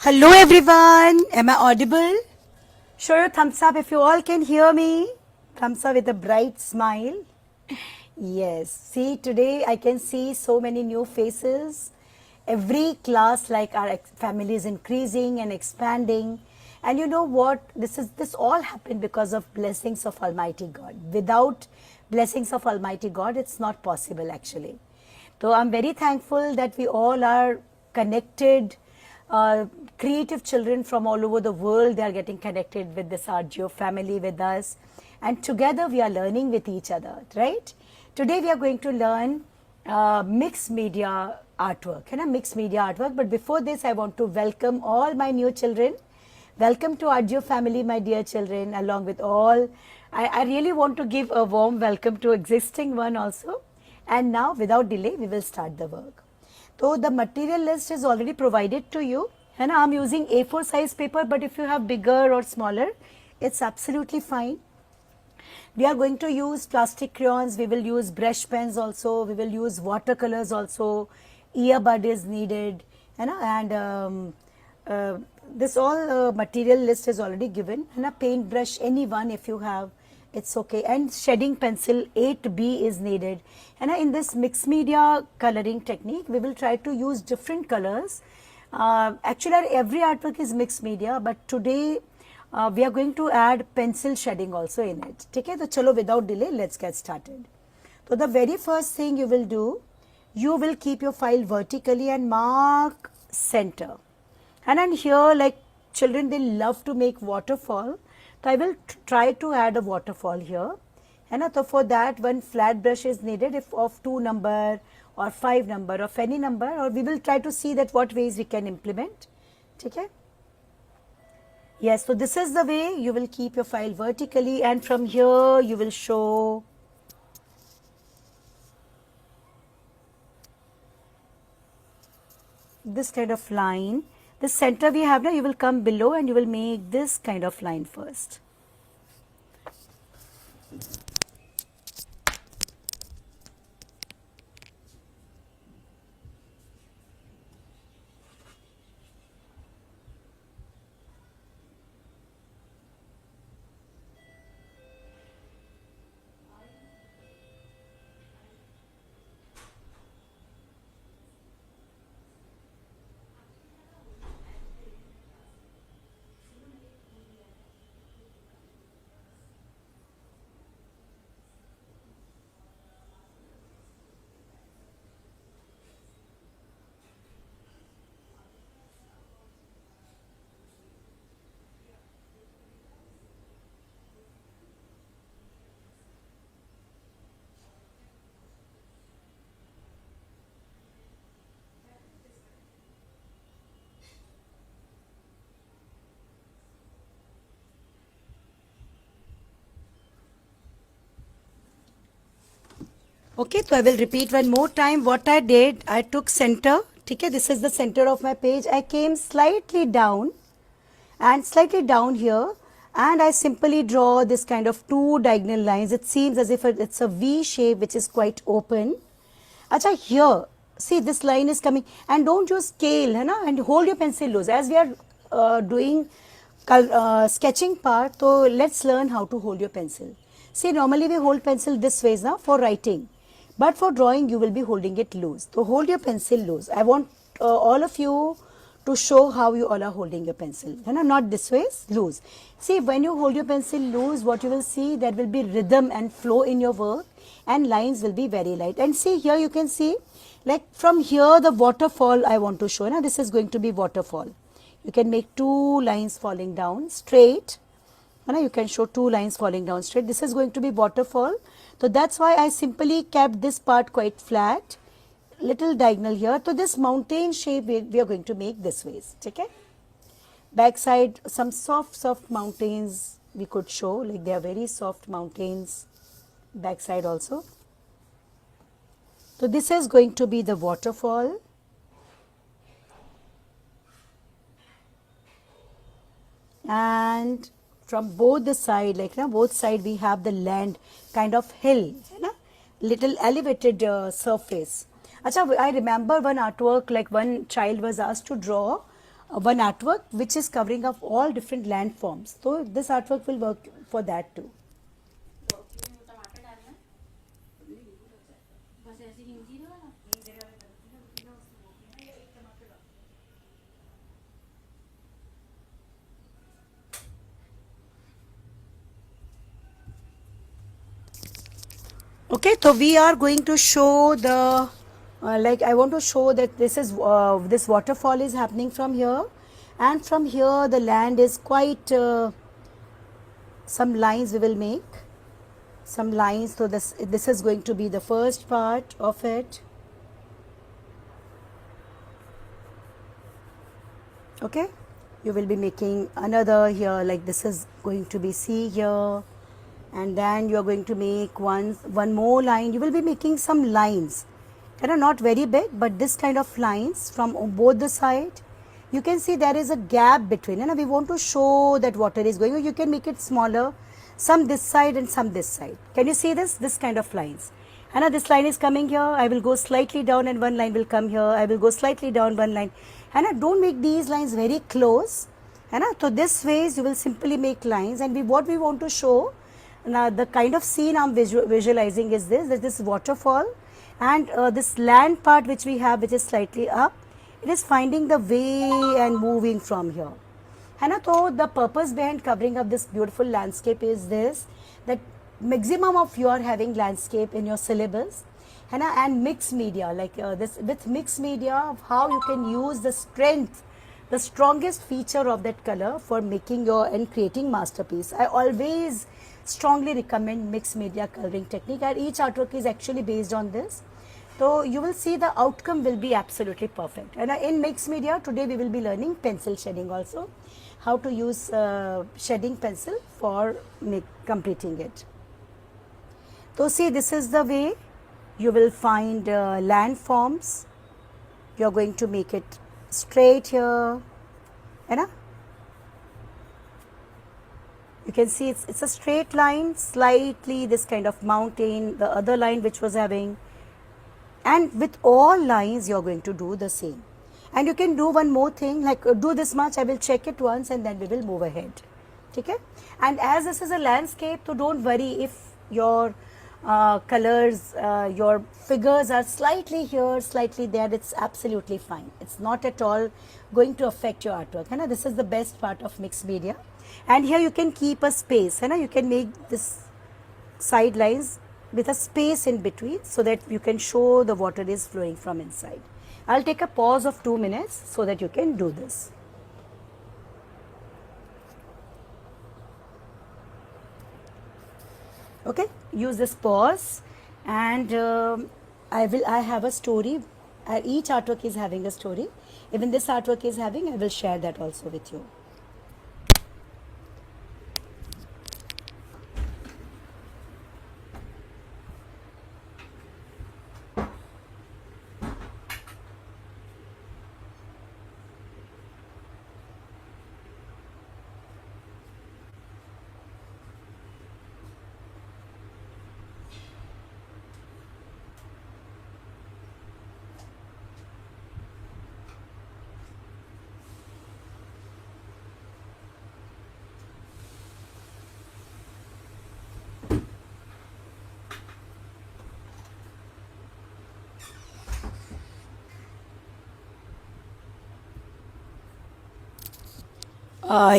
Hello everyone, am I audible? Show your thumbs up if you all can hear me. Thumbs up with a bright smile. Yes, see today I can see so many new faces. Every class like our family is increasing and expanding. And you know what? This all happened because of blessings of Almighty God. Without blessings of Almighty God, it's not possible actually. So I'm very thankful that we all are connected. Creative children from all over the world, they are getting connected with this RGO family with us. And together we are learning with each other, right? Today we are going to learn mixed media artwork, mixed media artwork. But before this, I want to welcome all my new children. Welcome to RGO family, my dear children, along with all. I really want to give a warm welcome to existing one also. And now, without delay, we will start the work. So, the material list is already provided to you. And I'm using A4 size paper, but if you have bigger or smaller, it's absolutely fine. We are going to use plastic crayons, we will use brush pens also, we will use watercolors also, earbud is needed, and this all material list is already given, and a paintbrush, any one if you have, it's okay, and shading pencil 8B is needed. And in this mixed media coloring technique, we will try to use different colors. Actually, every artwork is mixed media, but today we are going to add pencil shading also in it. Okay, so chalo without delay, let's get started. So the very first thing you will do, you will keep your file vertically and mark center. And then here, like children, they love to make waterfall. So I will try to add a waterfall here. And so for that, one flat brush is needed, if of 2 number or 5 number of any number, or we will try to see that what ways we can implement. Okay. Yes, so this is the way you will keep your file vertically, and from here you will show this kind of line. The center we have now, you will come below and you will make this kind of line first. Okay, so I will repeat one more time what I did. I took center. Okay, this is the center of my page. I came slightly down and slightly down here, and I simply draw this kind of 2 diagonal lines. It seems as if it's a V shape which is quite open. Acha, here, see this line is coming, and don't use scale, and hold your pencil loose. As we are doing sketching part, so let's learn how to hold your pencil. See, normally we hold pencil this way now for writing, but for drawing you will be holding it loose. So hold your pencil loose. I want all of you to show how you all are holding your pencil, not this way, loose. See, when you hold your pencil loose, what you will see, there will be rhythm and flow in your work, and lines will be very light. And see, here you can see, like from here the waterfall I want to show. Now this is going to be waterfall. You can make 2 lines falling down straight. You can show 2 lines falling down straight. This is going to be waterfall. So that's why I simply kept this part quite flat, little diagonal here. So this mountain shape we are going to make this ways. Okay. Back side, some soft mountains we could show, like they are very soft mountains. Back side also. So this is going to be the waterfall. And from both the side, like both side we have the land, kind of hill, little elevated surface. Acha, I remember one artwork, like one child was asked to draw one artwork which is covering up all different landforms. So this artwork will work for that too. Okay, so we are going to show the like I want to show that this is this waterfall is happening from here, and from here the land is quite some lines we will make some lines. So this is going to be the first part of it. Okay, you will be making another here, like this is going to be sea here, and then you are going to make one more line. You will be making some lines that are not very big, but this kind of lines from both the side. You can see there is a gap between, and we want to show that water is going. You can make it smaller, some this side and some this side. Can you see this kind of lines? And now this line is coming here. I will go slightly down and one line will come here. I will go slightly down one line, and don't make these lines very close. And so this ways you will simply make lines, and what we want to show. Now the kind of scene I am visualizing is this waterfall, and this land part which we have, which is slightly up, it is finding the way and moving from here. And so the purpose behind covering up this beautiful landscape is this, that maximum of you are having landscape in your syllabus, and mixed media, like this with mixed media, how you can use the strength, the strongest feature of that color for making your and creating masterpiece. I always strongly recommend mixed media coloring technique, and each artwork is actually based on this. So you will see the outcome will be absolutely perfect. And in mixed media today we will be learning pencil shading also, how to use shading pencil for completing it. So see, this is the way you will find landforms. You are going to make it straight here, you can see it's a straight line, slightly this kind of mountain, the other line which was having, and with all lines you are going to do the same. And you can do one more thing, like do this much, I will check it once and then we will move ahead. Okay? And as this is a landscape, so don't worry if your colors, your figures are slightly here, slightly there, it's absolutely fine. It's not at all going to affect your artwork. This is the best part of mixed media. And here you can keep a space, you can make this side lines with a space in between so that you can show the water is flowing from inside. I'll take a pause of 2 minutes so that you can do this. Okay, use this pause, and I have a story. Each artwork is having a story. Even this artwork is having, I will share that also with you.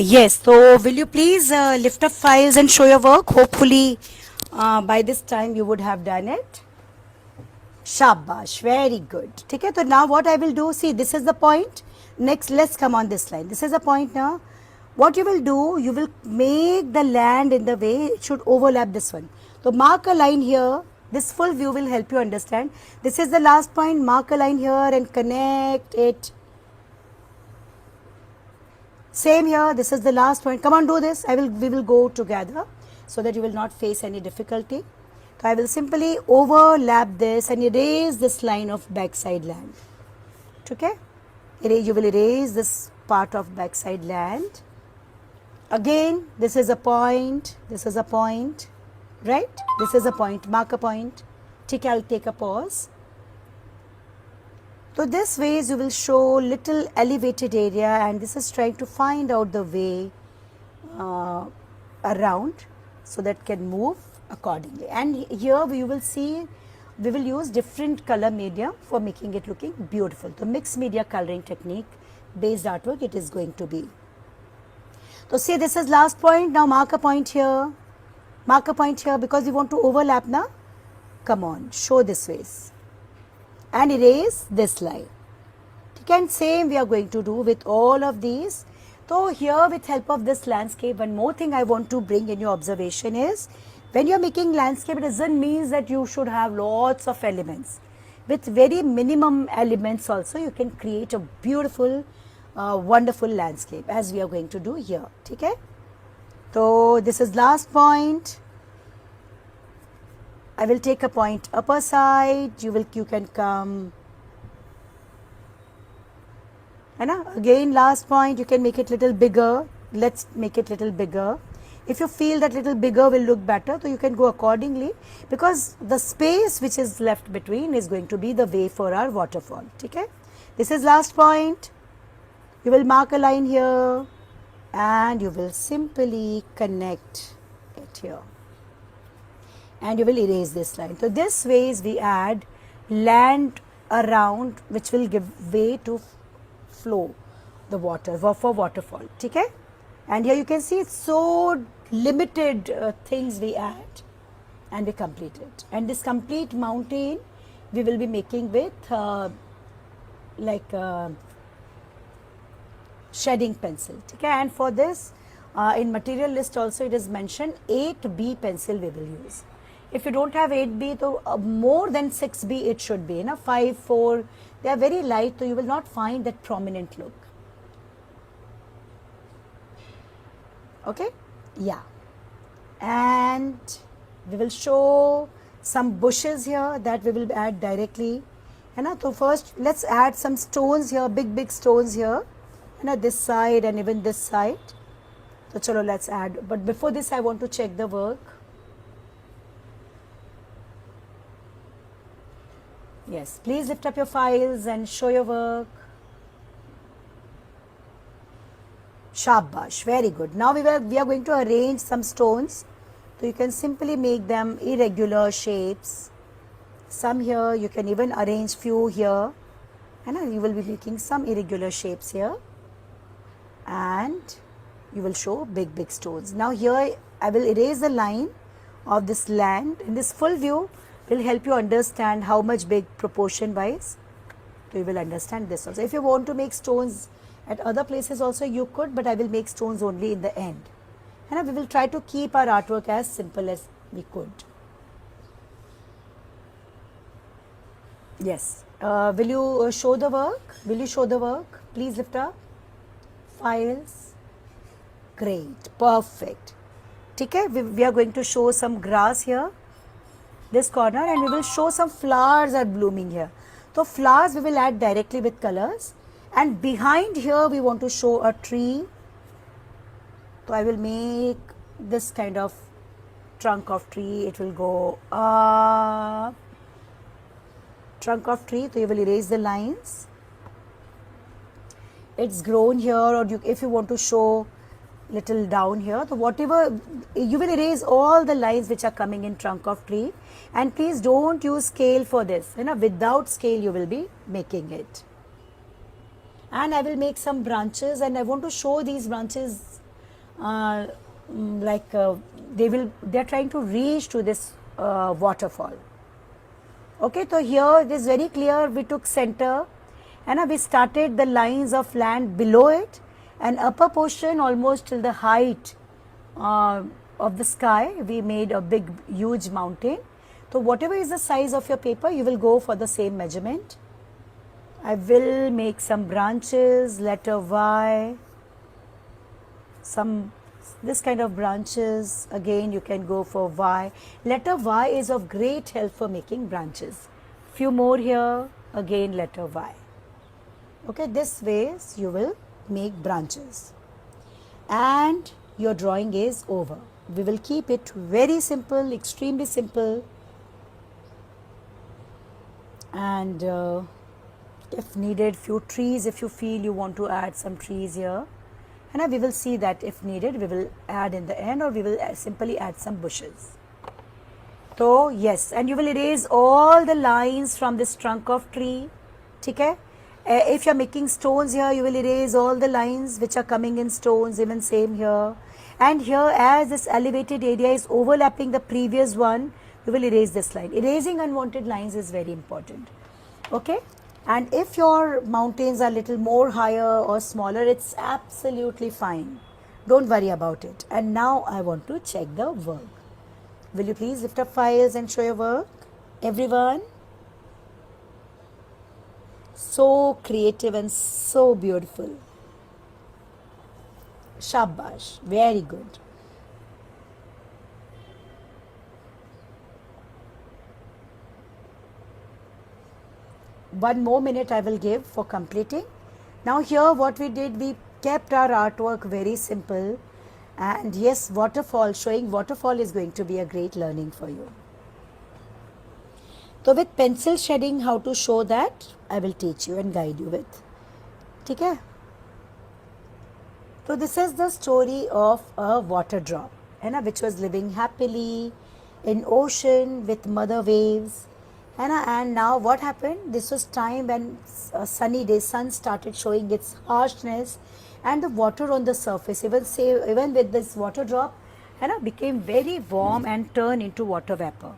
Yes, so will you please lift up files and show your work? Hopefully by this time you would have done it. Shabash, very good. Okay, so now what I will do, see this is the point. Next, let's come on this line. This is the point now. What you will do, you will make the land in the way it should overlap this one. So mark a line here. This full view will help you understand. This is the last point. Mark a line here and connect it. Same here, this is the last point. Come on, do this. We will go together so that you will not face any difficulty. So I will simply overlap this and erase this line of backside land. Okay? You will erase this part of backside land. Again, this is a point, this is a point, right? This is a point, mark a point. I'll take a pause. So this ways you will show little elevated area, and this is trying to find out the way around so that can move accordingly. And here we will see we will use different color medium for making it looking beautiful. The mixed media coloring technique based artwork it is going to be. So see, this is last point. Now mark a point here, mark a point here, because we want to overlap now. Come on, show this ways and erase this line. Okay, and same we are going to do with all of these. So here with help of this landscape, one more thing I want to bring in your observation is, when you are making landscape, it doesn't mean that you should have lots of elements. With very minimum elements also you can create a beautiful wonderful landscape, as we are going to do here. Okay, so this is last point. I will take a point upper side, you can come, and again last point, you can make it little bigger. Let's make it little bigger. If you feel that little bigger will look better, so you can go accordingly, because the space which is left between is going to be the way for our waterfall. Okay, this is last point. You will mark a line here and you will simply connect it here, and you will erase this line. So this ways we add land around, which will give way to flow the water for waterfall. Okay, and here you can see it's so limited things we add and we complete it. And this complete mountain we will be making with shading pencil. Okay, and for this in material list also it is mentioned 8B pencil we will use. If you don't have 8B, so more than 6B it should be, 5, 4, they are very light, so you will not find that prominent look. Okay, yeah, and we will show some bushes here that we will add directly. So first let's add some stones here, big stones here, this side and even this side. So chalo, let's add, but before this I want to check the work. Yes, please lift up your files and show your work. Shabash, very good. Now we are going to arrange some stones. So you can simply make them irregular shapes. Some here, you can even arrange few here. And you will be making some irregular shapes here. And you will show big stones. Now here I will erase the line of this land. In this full view will help you understand how much big proportion wise. So you will understand this also. If you want to make stones at other places also you could, but I will make stones only in the end. And we will try to keep our artwork as simple as we could. Yes. Will you show the work? Will you show the work? Please lift up. Files. Great. Perfect. Okay. We are going to show some grass here, this corner, and we will show some flowers are blooming here. So flowers we will add directly with colors, and behind here we want to show a tree. So I will make this kind of trunk of tree. It will go up, trunk of tree. So you will erase the lines. It's grown here, or if you want to show little down here, so whatever, you will erase all the lines which are coming in trunk of tree. And please don't use scale for this, without scale you will be making it. And I will make some branches, and I want to show these branches they are trying to reach to this waterfall. Okay, so here it is very clear, we took center and we started the lines of land below it, and upper portion almost till the height of the sky we made a big huge mountain. So whatever is the size of your paper you will go for the same measurement. I will make some branches, letter Y, some this kind of branches. Again you can go for Y. Letter Y is of great help for making branches. Few more here, again letter Y. Okay, this ways you will make branches, and your drawing is over. We will keep it very simple, extremely simple, and if needed, few trees, if you feel you want to add some trees here, and we will see that if needed we will add in the end, or we will simply add some bushes. So yes, and you will erase all the lines from this trunk of tree. Okay? If you are making stones here, you will erase all the lines which are coming in stones, even same here. And here, as this elevated area is overlapping the previous one, you will erase this line. Erasing unwanted lines is very important. Okay? And if your mountains are little more higher or smaller, it's absolutely fine. Don't worry about it. And now I want to check the work. Will you please lift up files and show your work? Everyone? So creative and so beautiful. Shabash. Very good. One more minute I will give for completing. Now here what we did, we kept our artwork very simple, and yes, waterfall, showing waterfall is going to be a great learning for you. So with pencil shading, how to show that I will teach you and guide you with. Okay? So this is the story of a water drop, which was living happily in ocean with mother waves. And now what happened? This was time when a sunny day, sun started showing its harshness, and the water on the surface, even with this water drop, became very warm and turned into water vapor.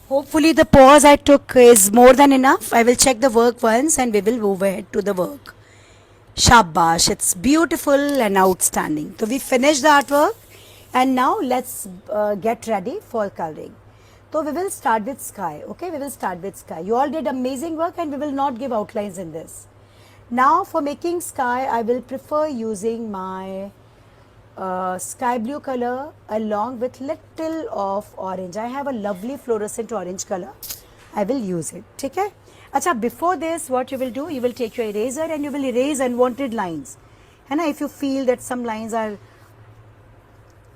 Hopefully the pause I took is more than enough. I will check the work once and we will move ahead to the work. Shabash, it's beautiful and outstanding. So we finished the artwork, and now let's get ready for coloring. So we will start with sky. Okay, we will start with sky. You all did amazing work, and we will not give outlines in this. Now for making sky, I will prefer using my sky blue color along with little of orange. I have a lovely fluorescent orange color. I will use it. Okay? Acha, before this, what you will do, you will take your eraser and you will erase unwanted lines. And if you feel that some lines are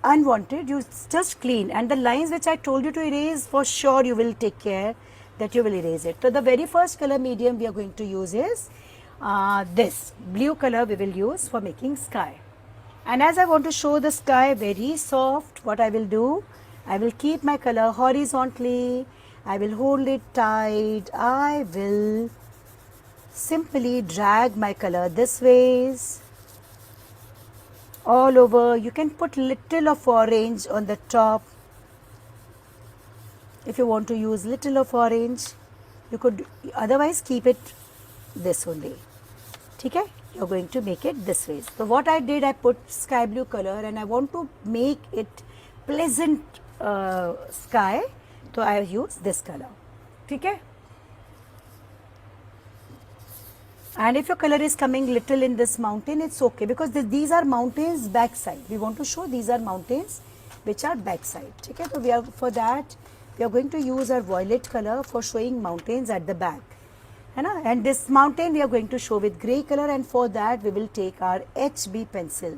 unwanted, you just clean. And the lines which I told you to erase, for sure you will take care that you will erase it. So the very first color medium we are going to use is this blue color we will use for making sky. And as I want to show the sky very soft, what I will do, I will keep my color horizontally, I will hold it tight, I will simply drag my color this ways all over. You can put little of orange on the top. If you want to use little of orange, you could, otherwise keep it this only. Okay? You're going to make it this way. So what I did, I put sky blue color and I want to make it pleasant sky. So I use this color. Okay? And if your color is coming little in this mountain, it's okay, because these are mountains backside. We want to show these are mountains which are backside. Okay? So for that, we are going to use our violet color for showing mountains at the back. And this mountain we are going to show with grey color, and for that we will take our HB pencil.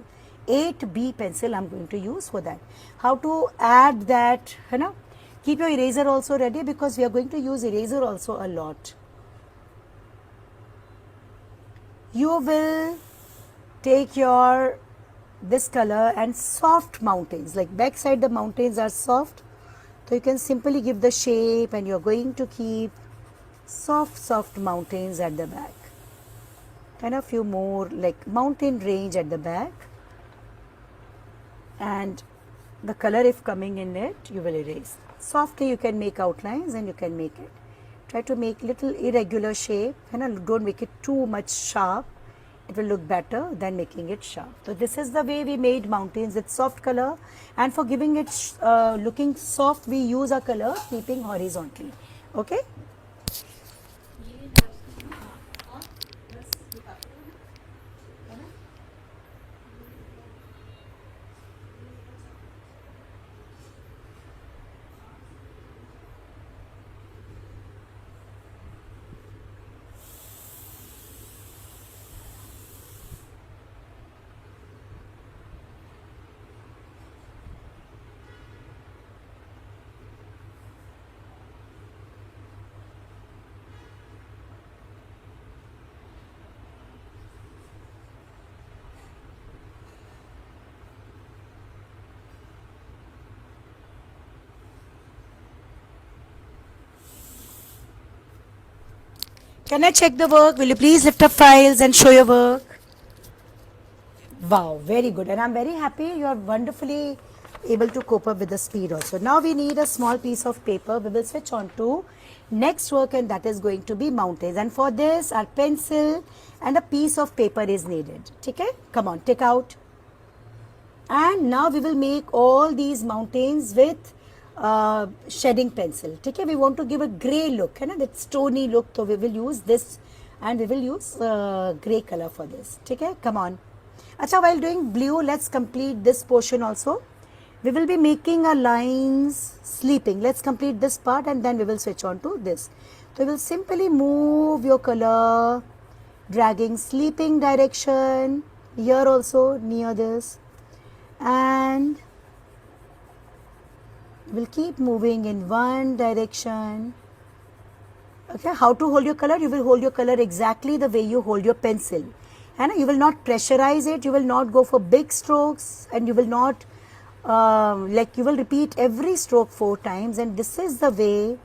8B pencil I'm going to use for that. How to add that, you know, keep your eraser also ready because we are going to use eraser also a lot. You will take your this color and soft mountains, like back side the mountains are soft, so you can simply give the shape and you're going to keep soft mountains at the back and a few more like mountain range at the back, and the color if coming in it you will erase. Softly you can make outlines and you can make it. Try to make little irregular shape and don't make it too much sharp. It will look better than making it sharp. So this is the way we made mountains with soft color, and for giving it looking soft we use a color keeping horizontally. Okay. Can I check the work? Will you please lift up files and show your work? Wow, very good. And I'm very happy you are wonderfully able to cope up with the speed also. Now we need a small piece of paper. We will switch on to next work, and that is going to be mountains. And for this our pencil and a piece of paper is needed. Okay? Come on, take out. And now we will make all these mountains with shedding pencil. Okay, we want to give a grey look, that stony look, so we will use this and we will use grey color for this. Okay, come on. Acha, while doing blue, let's complete this portion also. We will be making our lines sleeping. Let's complete this part and then we will switch on to this. So you will simply move your color, dragging sleeping direction here also near this, and will keep moving in one direction. Okay, how to hold your color? You will hold your color exactly the way you hold your pencil. And you will not pressurize it, you will not go for big strokes, and you will not you will repeat every stroke 4 times, and this is the way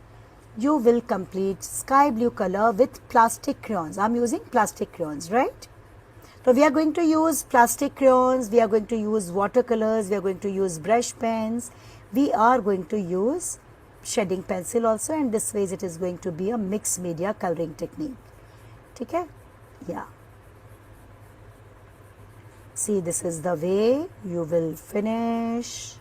you will complete sky blue color with plastic crayons. I am using plastic crayons, right? So we are going to use plastic crayons, we are going to use watercolors, we are going to use brush pens, we are going to use shedding pencil also, and this way it is going to be a mixed media coloring technique. Okay? Yeah. See, this is the way you will finish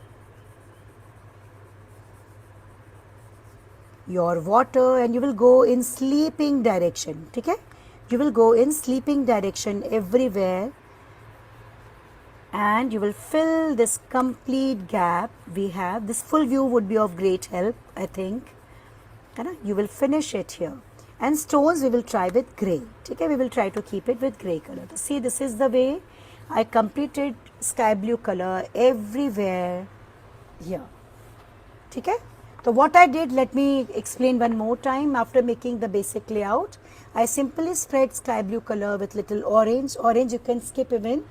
your water, and you will go in sleeping direction. Okay? You will go in sleeping direction everywhere, and you will fill this complete gap we have. This full view would be of great help, I think. You will finish it here. And stones we will try with grey. Okay? We will try to keep it with grey color. See, this is the way I completed sky blue color everywhere here. Okay? So what I did, let me explain one more time. After making the basic layout, I simply spread sky blue color with little orange. Orange you can skip even.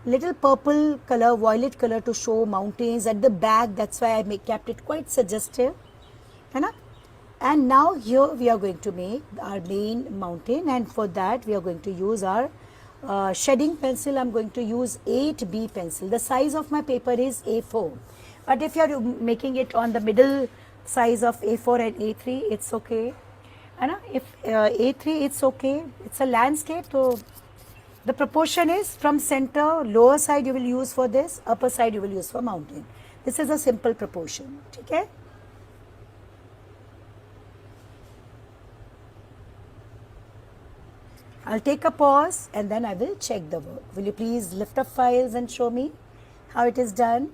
Little purple color, violet color to show mountains at the back. That's why I kept it quite suggestive. And now here we are going to make our main mountain, and for that we are going to use our shedding pencil. I am going to use 8B pencil. The size of my paper is A4, but if you are making it on the middle size of A4 and A3, it's okay. If A3, it's okay. It's a landscape, so the proportion is from center, lower side you will use for this, upper side you will use for mountain. This is a simple proportion. Okay? I'll take a pause and then I will check the work. Will you please lift up files and show me how it is done?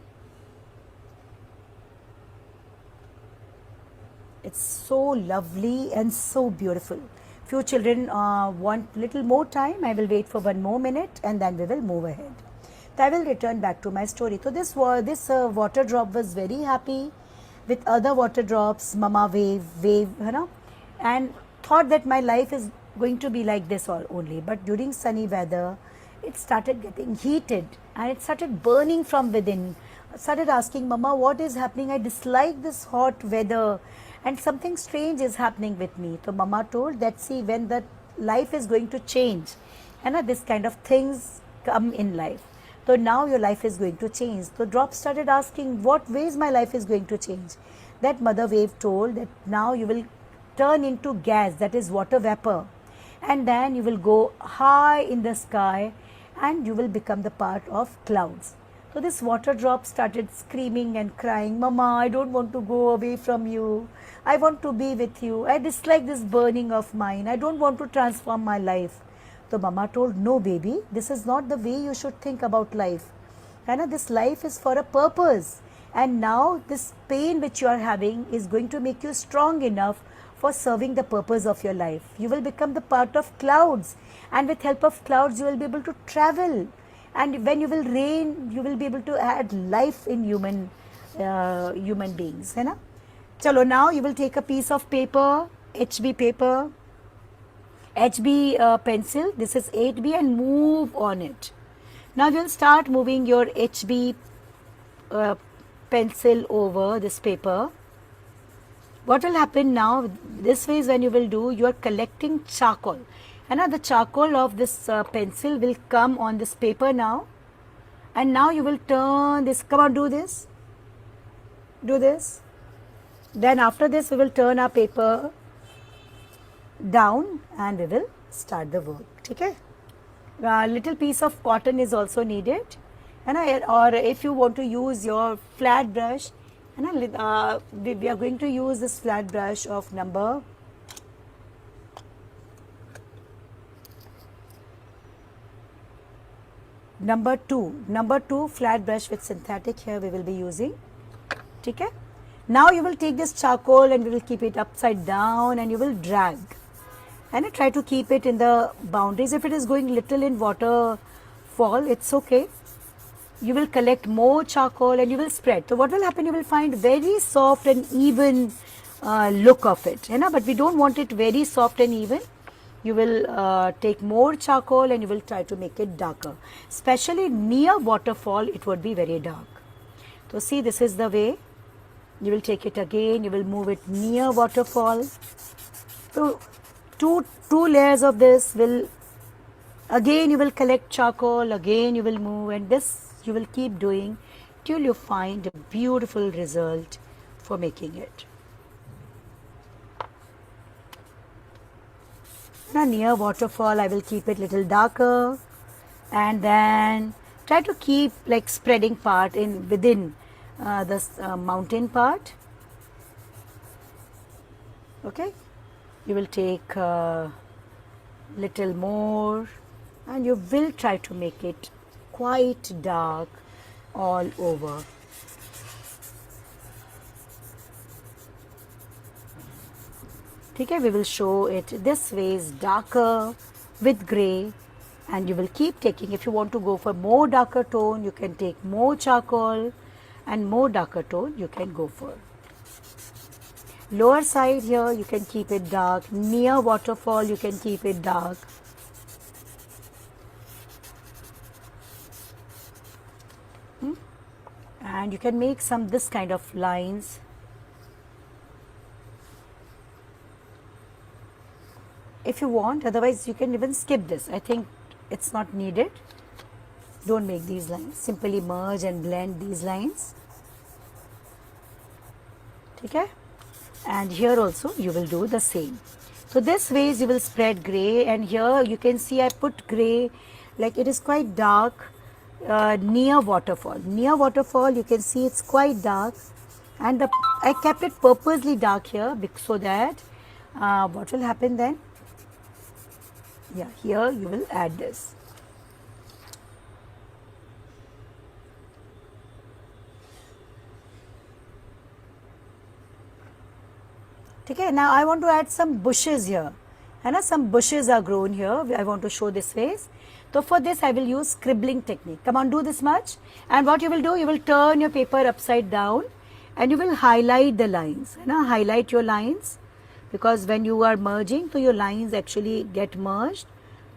It's so lovely and so beautiful. Few children want little more time. I will wait for 1 more minute and then we will move ahead. I will return back to my story. So this water drop was very happy with other water drops. Mama wave, and thought that my life is going to be like this all only. But during sunny weather, it started getting heated and it started burning from within. I started asking Mama, what is happening? I dislike this hot weather and something strange is happening with me. So Mama told that, see, when the life is going to change, and this kind of things come in life. So now your life is going to change. So drop started asking what ways my life is going to change. That mother wave told that now you will turn into gas, that is water vapor, and then you will go high in the sky and you will become the part of clouds. So this water drop started screaming and crying, Mama, I don't want to go away from you. I want to be with you. I dislike this burning of mine. I don't want to transform my life. So Mama told, no baby, this is not the way you should think about life. And this life is for a purpose. And now this pain which you are having is going to make you strong enough for serving the purpose of your life. You will become the part of clouds. And with help of clouds, you will be able to travel. And when you will rain, you will be able to add life in human beings. Hai na? Chalo, now you will take a piece of paper, HB paper, HB pencil, this is 8B, and move on it. Now you will start moving your HB pencil over this paper. What will happen now, this way is when you will do, you are collecting charcoal. And now the charcoal of this pencil will come on this paper now. And now you will turn this, come on, do this. Do this. Then after this we will turn our paper down and we will start the work. Okay? A little piece of cotton is also needed, or if you want to use your flat brush, we are going to use this flat brush of number 2 flat brush with synthetic here we will be using. Okay? Now you will take this charcoal and we will keep it upside down and you will drag. And try to keep it in the boundaries. If it is going little in waterfall, it's okay. You will collect more charcoal and you will spread. So what will happen? You will find very soft and even look of it. But we don't want it very soft and even. You will take more charcoal and you will try to make it darker. Especially near waterfall, it would be very dark. So see, this is the way. You will take it again. You will move it near waterfall. So two layers of this will, again you will collect charcoal, again you will move, and this you will keep doing till you find a beautiful result for making it. Now near waterfall I will keep it little darker and then try to keep like spreading part in within this mountain part. Okay. You will take little more and you will try to make it quite dark all over. Okay, we will show it this way is darker with grey, and you will keep taking. If you want to go for more darker tone, you can take more charcoal, and more darker tone you can go for. Lower side here you can keep it dark, near waterfall you can keep it dark. And you can make some this kind of lines. If you want, otherwise you can even skip this. I think it's not needed. Don't make these lines. Simply merge and blend these lines. Okay? And here also you will do the same. So this ways you will spread grey, and here you can see I put grey like it is quite dark near waterfall. Near waterfall you can see it's quite dark, and I kept it purposely dark here so that what will happen then? Yeah, here you will add this. Okay, now I want to add some bushes here. And some bushes are grown here. I want to show this face. So for this I will use scribbling technique. Come on, do this much. And what you will do, you will turn your paper upside down and you will highlight the lines. Highlight your lines, because when you are merging, so your lines actually get merged.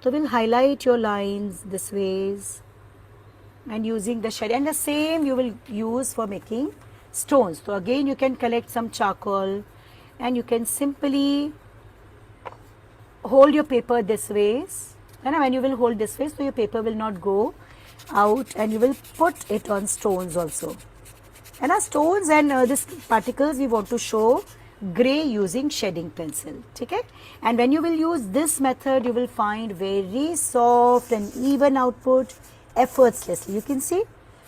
So we'll highlight your lines this ways and using the shade. And the same you will use for making stones. So again you can collect some charcoal and you can simply hold your paper this ways. And when you will hold this way, so your paper will not go out, and you will put it on stones also. And our stones and these particles we want to show grey using shading pencil. Okay? And when you will use this method, you will find very soft and even output effortlessly. You can see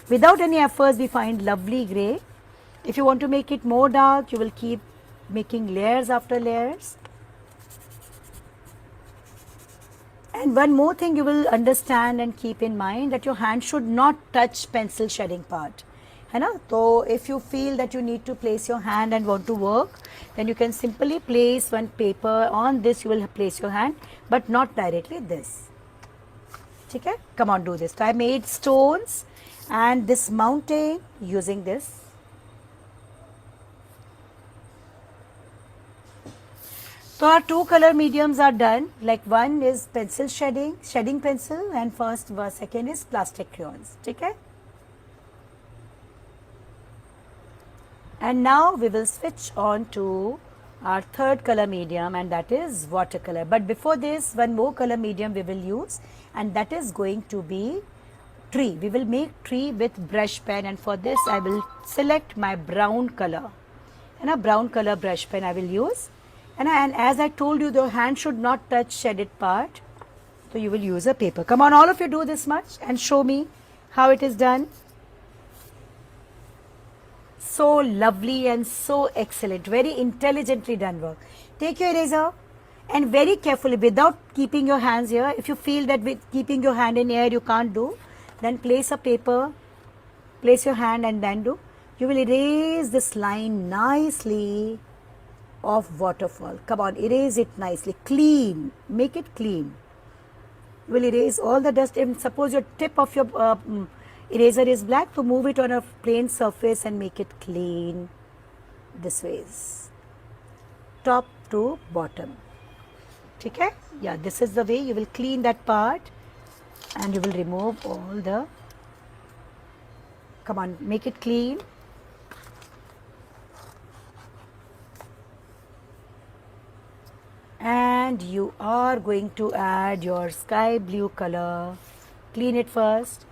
without any efforts we find lovely grey. If you want to make it more dark, you will keep making layers after layers. And one more thing you will understand and keep in mind, that your hand should not touch pencil shading part. So if you feel that you need to place your hand and want to work, then you can simply place one paper on this, you will place your hand, but not directly this. Okay? Come on, do this. So I made stones and this mountain using this. So our two color mediums are done. Like one is pencil shading pencil, and second is plastic crayons. Okay? And now we will switch on to our third color medium, and that is watercolor. But before this, one more color medium we will use, and that is going to be tree. We will make tree with brush pen, and for this I will select my brown color. And a brown color brush pen I will use. And as I told you, the hand should not touch shaded part. So you will use a paper. Come on, all of you do this much and show me how it is done. So lovely and so excellent, very intelligently done work. Take your eraser and very carefully, without keeping your hands here. If you feel that with keeping your hand in air you can't do, then place a paper, place your hand and then do. You will erase this line nicely of waterfall. Come on, erase it nicely, clean, make it clean. You will erase all the dust. If suppose your tip of your eraser is black, to move it on a plain surface and make it clean this ways, top to bottom. Okay? Yeah, this is the way you will clean that part, and you will remove all the, come on, make it clean. And you are going to add your sky blue color. Clean it first,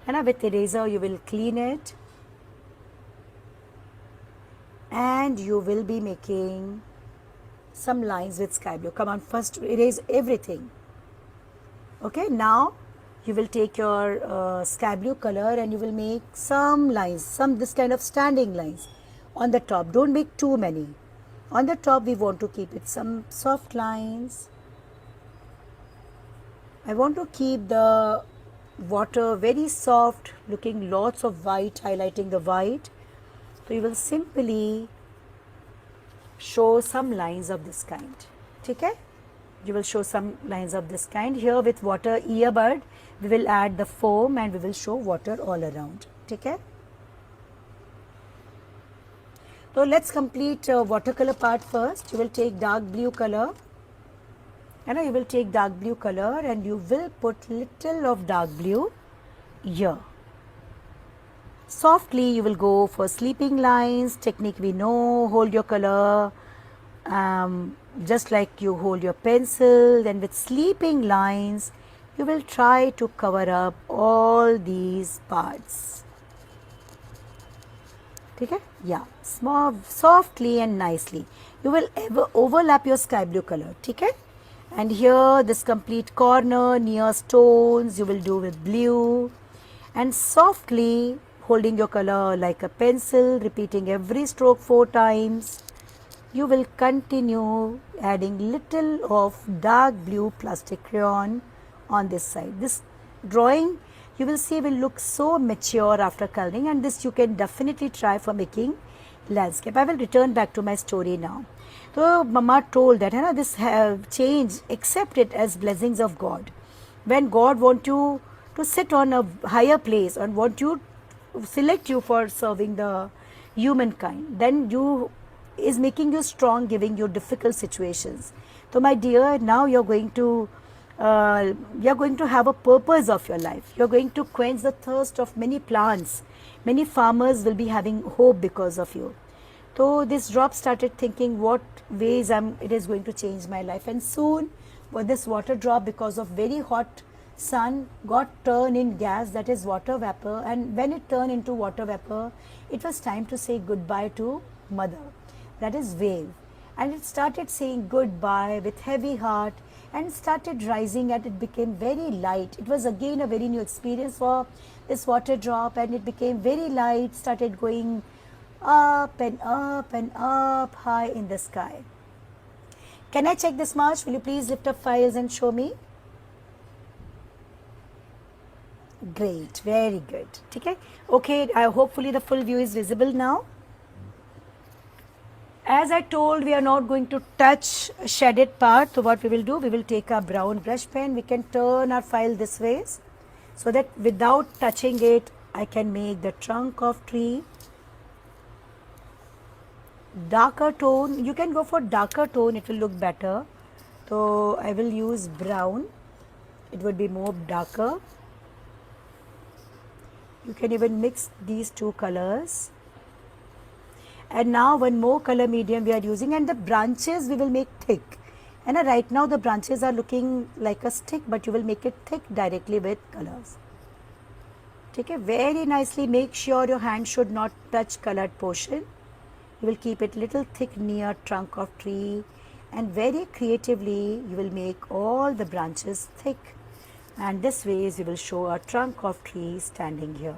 and with eraser you will clean it, and you will be making some lines with sky blue. Come on, first erase everything. Okay, now you will take your sky blue color and you will make some lines, this kind of standing lines on the top. Don't make too many. On the top we want to keep it some soft lines. I want to keep the water very soft, looking lots of white, highlighting the white. So you will simply show some lines of this kind. Okay? You will show some lines of this kind. Here with water earbud, we will add the foam and we will show water all around. Okay? So let's complete watercolor part first. You will take dark blue color, and you will take dark blue color and you will put little of dark blue here. Softly you will go for sleeping lines technique. We know, hold your color just like you hold your pencil. Then with sleeping lines you will try to cover up all these parts. Okay? Yeah, small, softly and nicely. You will overlap your sky blue color. Okay? And here this complete corner near stones you will do with blue, and softly holding your color like a pencil, repeating every stroke 4 times. You will continue adding little of dark blue plastic crayon on this side. This drawing you will see will look so mature after coloring, and this you can definitely try for making landscape. I will return back to my story now. So Mama told that, this change, accept it as blessings of God. When God want you to sit on a higher place and want you select you for serving the humankind, then you is making you strong, giving you difficult situations. So my dear, now you're going to have a purpose of your life. You're going to quench the thirst of many plants. Many farmers will be having hope because of you. So this drop started thinking what ways it is going to change my life, and soon this water drop, because of very hot sun, got turned in gas, that is water vapor, and when it turned into water vapor, it was time to say goodbye to mother, that is wave, and it started saying goodbye with heavy heart and started rising, and it became very light. It was again a very new experience for this water drop, and it became very light, started going up and up and up high in the sky. Can I check this March? Will you please lift up files and show me? Great, very good. Okay, hopefully the full view is visible now. As I told, we are not going to touch shaded part. So what we will do, we will take a brown brush pen. We can turn our file this way so that without touching it, I can make the trunk of tree. Darker tone, you can go for darker tone, it will look better. So I will use brown, it would be more darker. You can even mix these two colors. And now one more color medium we are using, and the branches we will make thick. And right now the branches are looking like a stick, but you will make it thick directly with colors. Okay, very nicely, make sure your hand should not touch colored portion. You will keep it little thick near trunk of tree, and very creatively you will make all the branches thick, and this way you will show a trunk of tree standing here.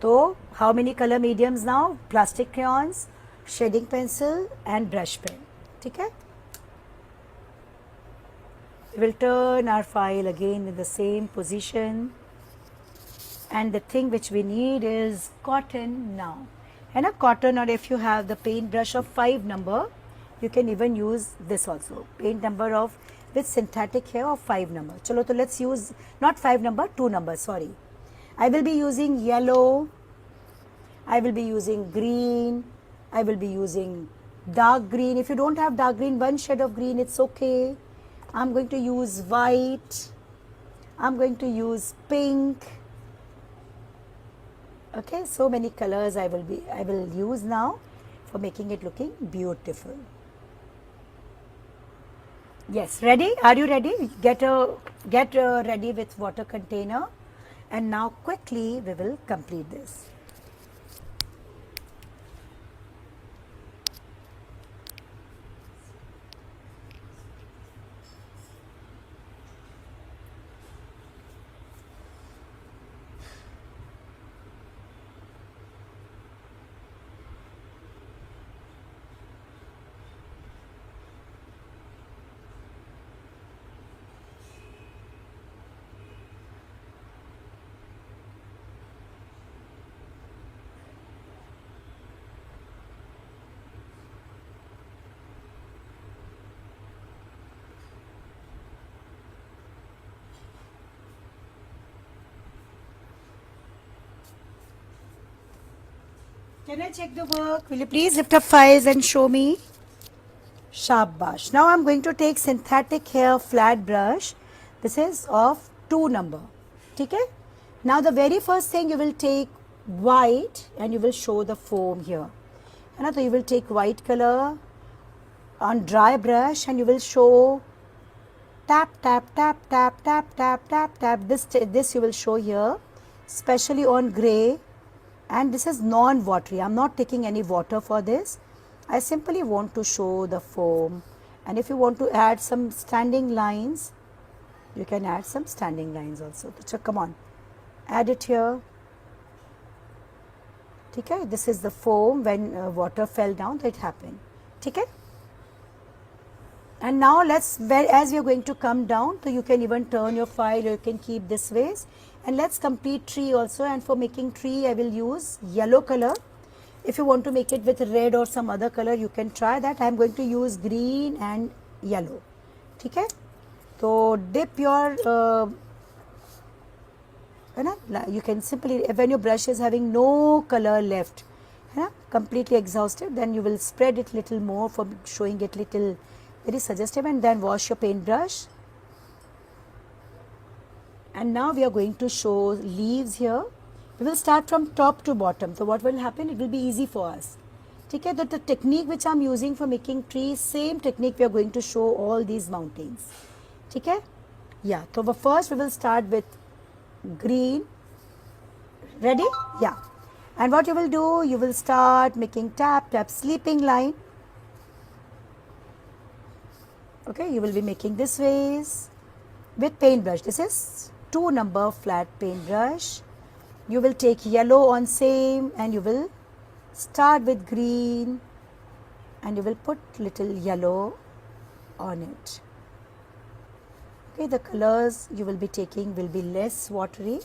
So how many color mediums now? Plastic crayons, shading pencil and brush pen. Okay? We will turn our file again in the same position. And the thing which we need is cotton now. And a cotton, or if you have the paintbrush of 5 number, you can even use this also. Paint number of with synthetic hair of 5 number. Chalo, so let's use not 5 number, 2 number, sorry. I will be using yellow, I will be using green, I will be using dark green. If you don't have dark green, one shade of green, it's okay. I'm going to use white, I'm going to use pink. Okay, so many colors I will use now for making it looking beautiful. Yes, ready? Are you ready? Get ready with water container, and now quickly we will complete this. Can I check the work? Will you please lift up files and show me? Shabash. Now I'm going to take synthetic hair flat brush. This is of 2 number. Okay? Now the very first thing, you will take white and you will show the foam here. And so you will take white color on dry brush and you will show tap, tap, tap, tap, tap, tap, tap, tap. This you will show here, especially on gray. And this is non-watery. I'm not taking any water for this. I simply want to show the foam. And if you want to add some standing lines, you can add some standing lines also. So come on, add it here. Okay, this is the foam when water fell down, that happened. Okay. And now as we are going to come down, so you can even turn your file, or you can keep this ways, And let's complete tree also, and for making tree I will use yellow color. If you want to make it with red or some other color, you can try that. I am going to use green and yellow. Okay? So dip your you can simply, when your brush is having no color left, completely exhausted, then you will spread it little more for showing it little very suggestive, and then wash your paintbrush. And now we are going to show leaves here. We will start from top to bottom. So what will happen? It will be easy for us. Okay, that the technique which I am using for making trees, same technique we are going to show all these mountains. Okay? Yeah. So first we will start with green. Ready? Yeah. And what you will do, you will start making tap, tap, sleeping line. Okay, you will be making this ways with paintbrush. This is 2 number flat paintbrush. You will take yellow on same, and you will start with green, and you will put little yellow on it. Okay, the colors you will be taking will be less watery,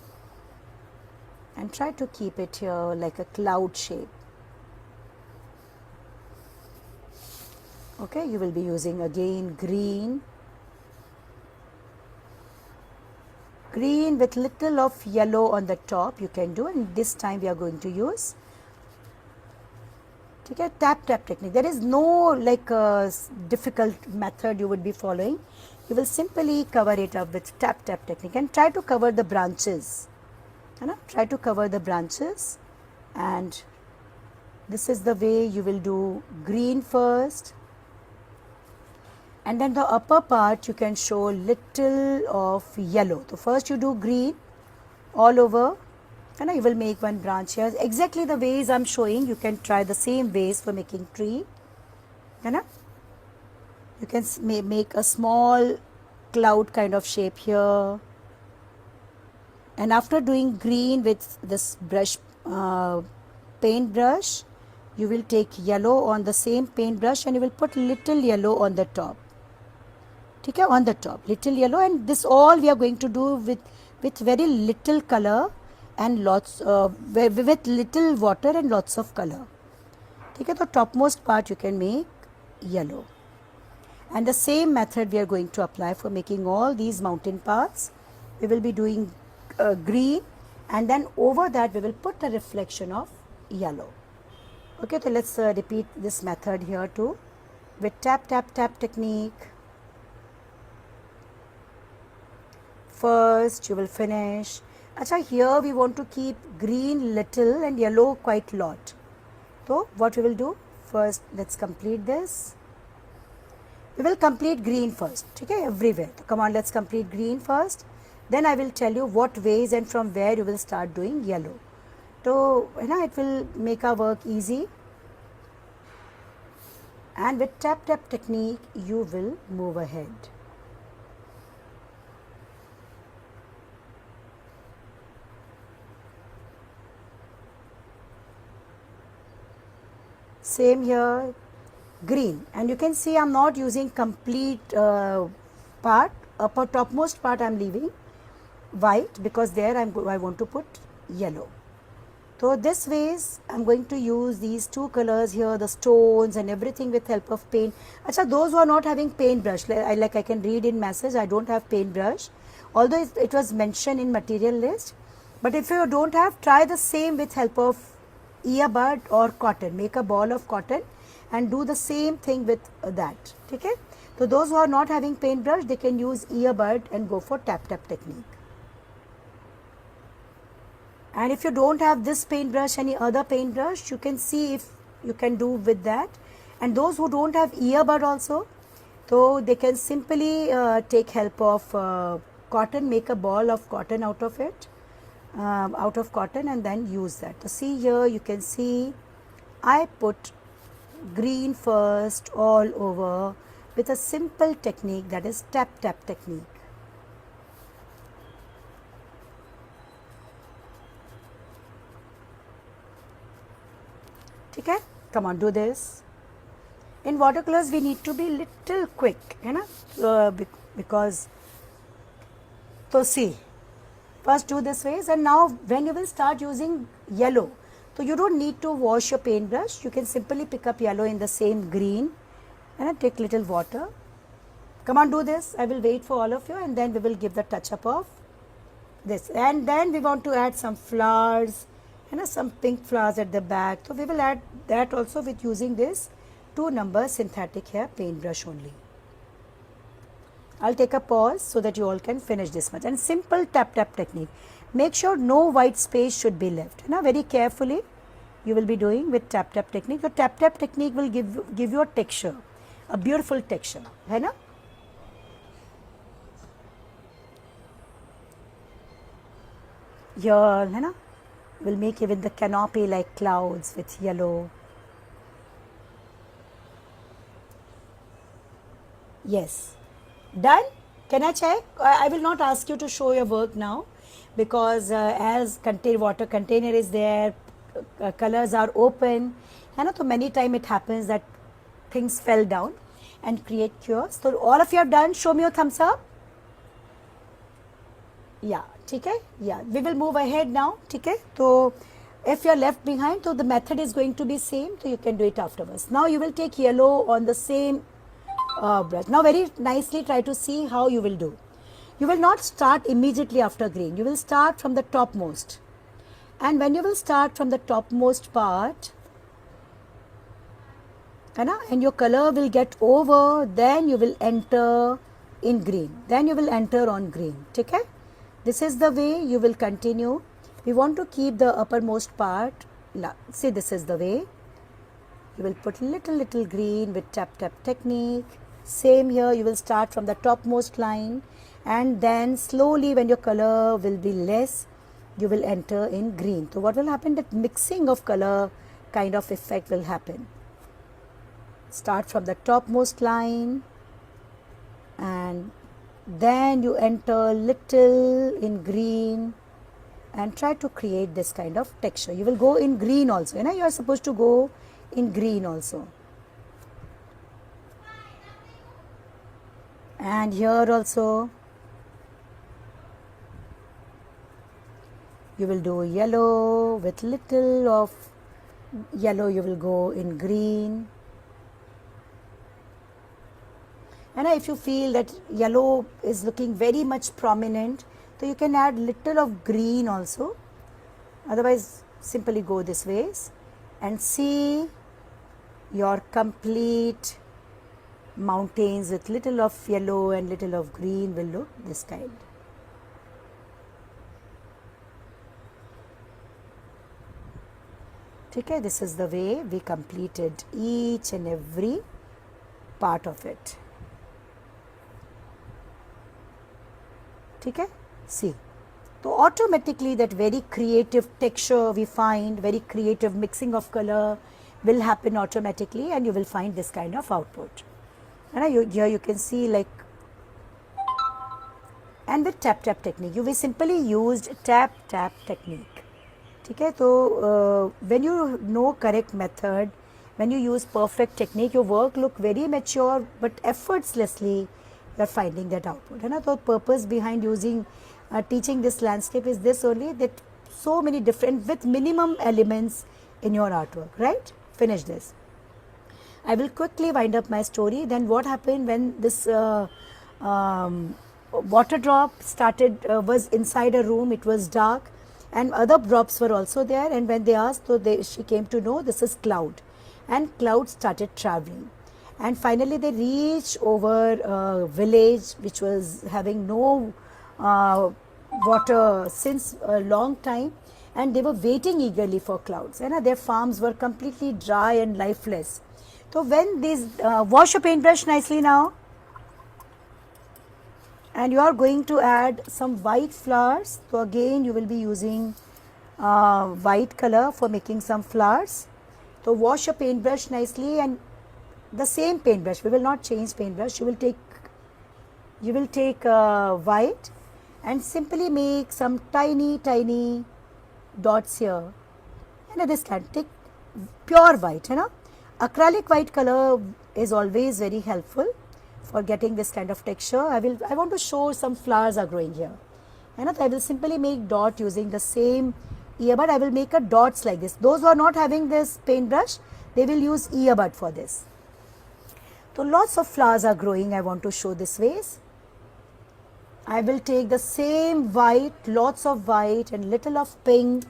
and try to keep it here like a cloud shape. Okay, you will be using again green with little of yellow on the top you can do, and this time we are going to use tap tap technique. There is no like difficult method you would be following. You will simply cover it up with tap tap technique, and try to cover the branches. Try to cover the branches, and this is the way you will do green first, and then the upper part you can show little of yellow. So first you do green all over, and you will make one branch here. Exactly the ways I am showing, you can try the same ways for making tree. You can make a small cloud kind of shape here. And after doing green with this brush, paintbrush, you will take yellow on the same paintbrush, and you will put little yellow on the top. Okay, on the top, little yellow, and this all we are going to do with very little color and lots with little water and lots of color. Okay, the topmost part you can make yellow, and the same method we are going to apply for making all these mountain parts. We will be doing green, and then over that we will put a reflection of yellow. Okay, so let's repeat this method here too with tap tap tap technique. First you will finish. Acha, here we want to keep green little and yellow quite lot. So what we will do, first let's complete this. We will complete green first. Okay, everywhere. So come on, let's complete green first. Then I will tell you what ways and from where you will start doing yellow. So it will make our work easy. And with tap tap technique you will move ahead. Same here, green, and you can see I am not using complete part. Upper topmost part I am leaving white, because there I want to put yellow. So this ways I am going to use these two colors here, the stones and everything, with help of paint. Achha, those who are not having paintbrush, like I can read in message, I don't have paintbrush, although it was mentioned in material list. But if you don't have, try the same with help of earbud or cotton. Make a ball of cotton and do the same thing with that. Okay? So those who are not having paintbrush, they can use earbud and go for tap tap technique. And if you don't have this paintbrush, any other paintbrush, you can see if you can do with that. And those who don't have earbud also, so they can simply take help of cotton, make a ball of cotton out of it, and then use that. So see here, you can see I put green first all over with a simple technique, that is tap tap technique. Okay, come on, do this. In watercolors we need to be little quick, because so see, First do this ways, and now when you will start using yellow, so you don't need to wash your paintbrush. You can simply pick up yellow in the same green and take little water. Come on, do this. I will wait for all of you, and then we will give the touch up of this. And then we want to add some flowers, some pink flowers at the back. So we will add that also with using this 2 number synthetic hair paintbrush only. I'll take a pause so that you all can finish this much. And simple tap tap technique. Make sure no white space should be left. Very carefully you will be doing with tap tap technique. The tap tap technique will give you a texture, a beautiful texture. Here, we'll make even the canopy like clouds with yellow. Yes. Done? Can I check? I will not ask you to show your work now, because as water container is there, colors are open, so many times it happens that things fell down and create chaos. So all of you have done. Show me your thumbs up. Yeah, okay? Yeah, we will move ahead now, okay? So if you are left behind, so the method is going to be same, so you can do it afterwards. Now you will take yellow on the same brush. Now very nicely try to see how you will do. You will not start immediately after green. You will start from the topmost. And when you will start from the topmost part, and your color will get over, then you will enter in green. Then you will enter on green. Okay? This is the way you will continue. We want to keep the uppermost part. See, this is the way. You will put little green with tap tap technique. Same here, you will start from the topmost line, and then slowly when your color will be less, you will enter in green. So what will happen, that mixing of color kind of effect will happen. Start from the topmost line, and then you enter little in green and try to create this kind of texture. You will go in green also. You are supposed to go in green also. And here also you will do yellow with little of yellow. You will go in green. And if you feel that yellow is looking very much prominent, so you can add little of green also. Otherwise, simply go this ways and see your complete mountains with little of yellow and little of green will look this kind. Okay, this is the way we completed each and every part of it. Okay, see. So automatically that very creative texture we find, very creative mixing of color will happen automatically, and you will find this kind of output. And here you can see, like, and with tap tap technique, we simply used tap tap technique. Okay, so when you know correct method, when you use perfect technique, your work look very mature, but effortlessly you are finding that output. And the purpose behind using teaching this landscape is this only, that so many different with minimum elements in your artwork, right? Finish this. I will quickly wind up my story. Then what happened when this water drop started, was inside a room, it was dark, and other drops were also there, and when they asked, so she came to know this is cloud, and cloud started traveling, and finally they reached over a village which was having no water since a long time, and they were waiting eagerly for clouds, and their farms were completely dry and lifeless. So when these, wash your paintbrush nicely now, and you are going to add some white flowers. So again you will be using white color for making some flowers. So wash your paintbrush nicely, and the same paintbrush, we will not change paintbrush, you will take white and simply make some tiny dots here, and this can take pure white, acrylic white color is always very helpful for getting this kind of texture. I want to show some flowers are growing here. And I will simply make dot using the same earbud. I will make a dots like this. Those who are not having this paintbrush, they will use earbud for this. So lots of flowers are growing. I want to show this vase. I will take the same white, lots of white and little of pink,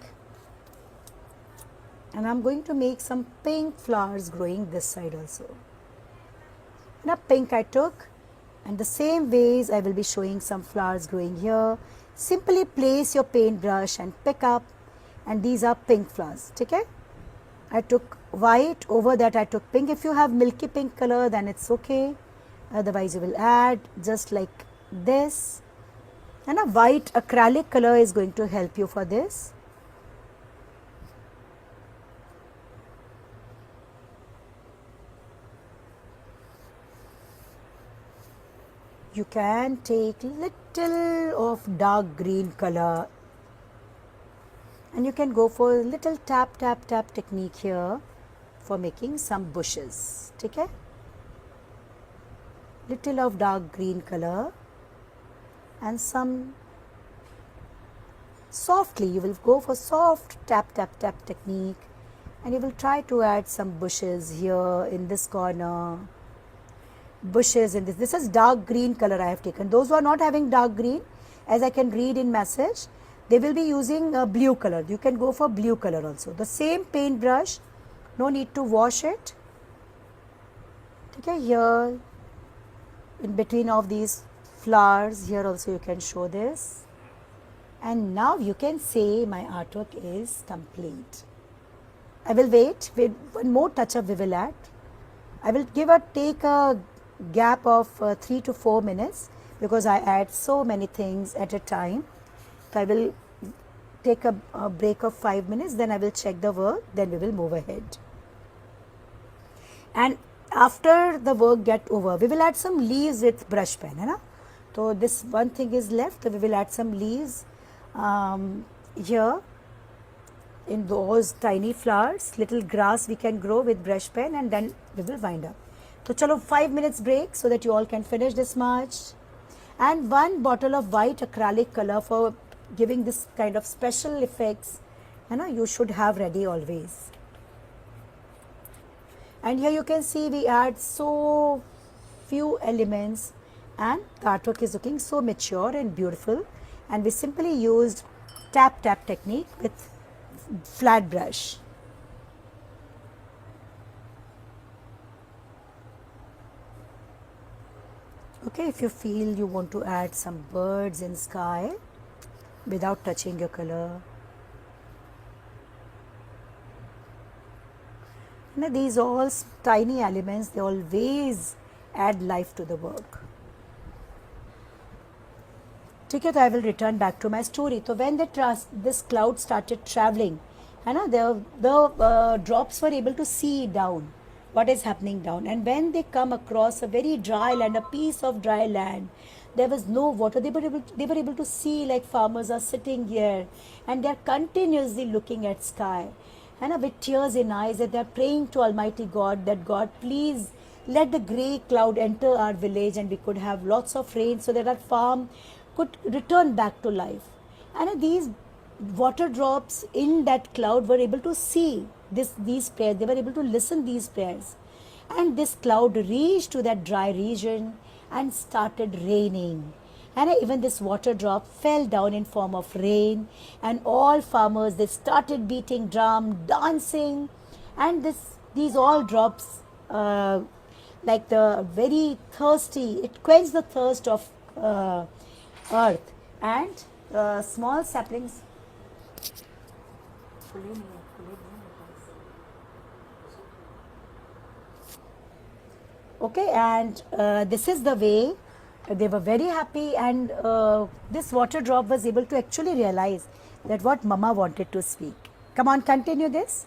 and I'm going to make some pink flowers growing this side also. And a pink I took, and the same ways I will be showing some flowers growing here. Simply place your paintbrush and pick up, and these are pink flowers. Okay? I took white, over that I took pink. If you have milky pink color, then it's okay. Otherwise you will add just like this. And a white acrylic color is going to help you for this. You can take little of dark green color, and you can go for little tap tap tap technique here for making some bushes. Okay? Little of dark green color and some softly, you will go for soft tap tap tap technique, and you will try to add some bushes here in this corner, bushes in this is dark green color I have taken. Those who are not having dark green, as I can read in message, they will be using a blue color. You can go for blue color also. The same paintbrush, no need to wash it. Okay, here in between of these flowers, here also you can show this. And now you can say my artwork is complete. I will wait with one more touch up we will add. I will take a gap of 3 to 4 minutes because I add so many things at a time. So I will take a break of 5 minutes, then I will check the work, then we will move ahead. And after the work get over, we will add some leaves with brush pen. Hai na? So this one thing is left, so we will add some leaves here in those tiny flowers. Little grass we can grow with brush pen, and then we will wind up. So chalo 5 minutes break so that you all can finish this much. And one bottle of white acrylic color for giving this kind of special effects, you should have ready always. And here you can see we add so few elements, and the artwork is looking so mature and beautiful. And we simply used tap tap technique with flat brush. Okay, if you feel you want to add some birds in sky without touching your color. Now these all tiny elements, they always add life to the work. Okay, so I will return back to my story. So when this cloud started traveling, the drops were able to see down what is happening down. And when they come across a very dry land, a piece of dry land, there was no water. They were able to see, like farmers are sitting here and they are continuously looking at sky. And with tears in eyes, that they are praying to Almighty God that God, please let the grey cloud enter our village and we could have lots of rain so that our farm could return back to life. And these water drops in that cloud were able to see these prayers. They were able to listen these prayers. And this cloud reached to that dry region and started raining. And even this water drop fell down in form of rain, and all farmers, they started beating drum, dancing, and these all drops, like the very thirsty, it quenched the thirst of earth, and small saplings. Okay, and this is the way they were very happy, and this water drop was able to actually realize that what Mama wanted to speak. Come on, continue this.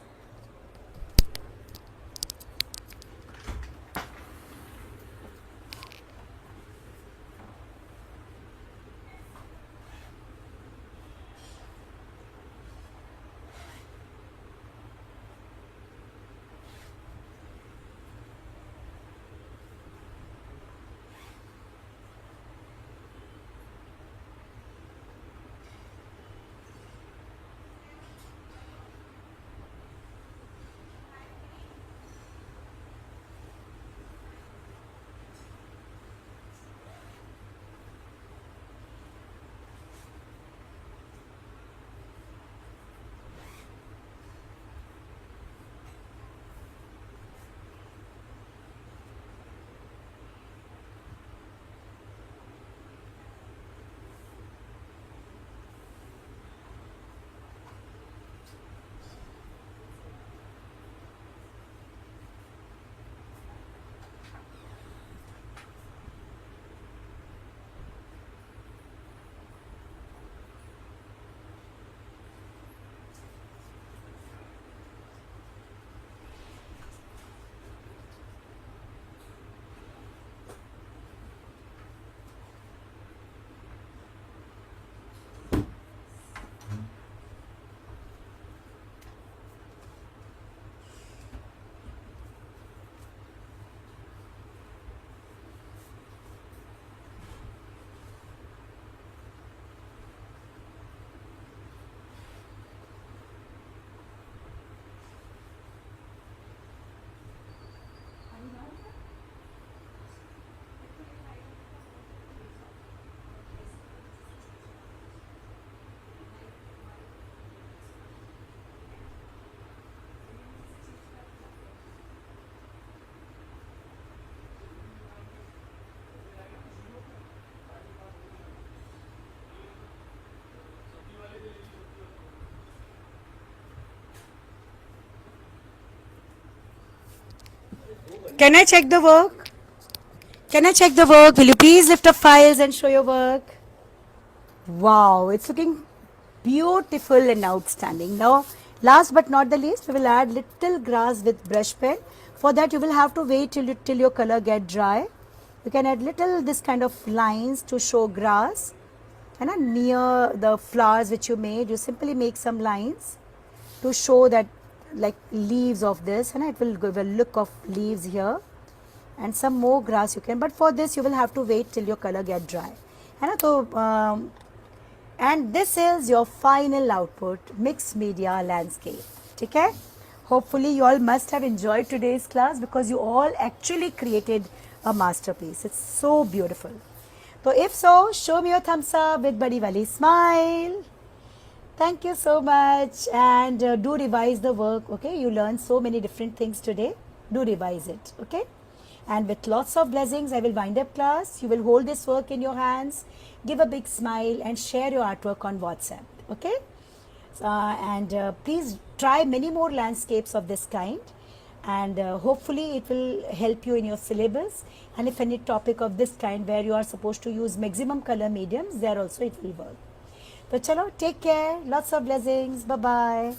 Can I check the work? Can I check the work? Will you please lift up files and show your work? Wow, it's looking beautiful and outstanding. Now, last but not the least, we will add little grass with brush pen. For that, you will have to wait till your color get dry. You can add little this kind of lines to show grass. And near the flowers which you made, you simply make some lines to show that like leaves of this, and it will give a look of leaves here. And some more grass you can, but for this you will have to wait till your color get dry. And this is your final output, mixed media landscape. Okay? Hopefully you all must have enjoyed today's class because you all actually created a masterpiece. It's so beautiful. So if so, show me your thumbs up with Badi Wali smile. Thank you so much, and do revise the work. Okay, you learned so many different things today. Do revise it. Okay. And with lots of blessings, I will wind up class. You will hold this work in your hands, give a big smile and share your artwork on WhatsApp. Okay? Please try many more landscapes of this kind, and hopefully it will help you in your syllabus. And if any topic of this kind where you are supposed to use maximum color mediums, there also it will work. So chalo, take care. Lots of blessings. Bye-bye.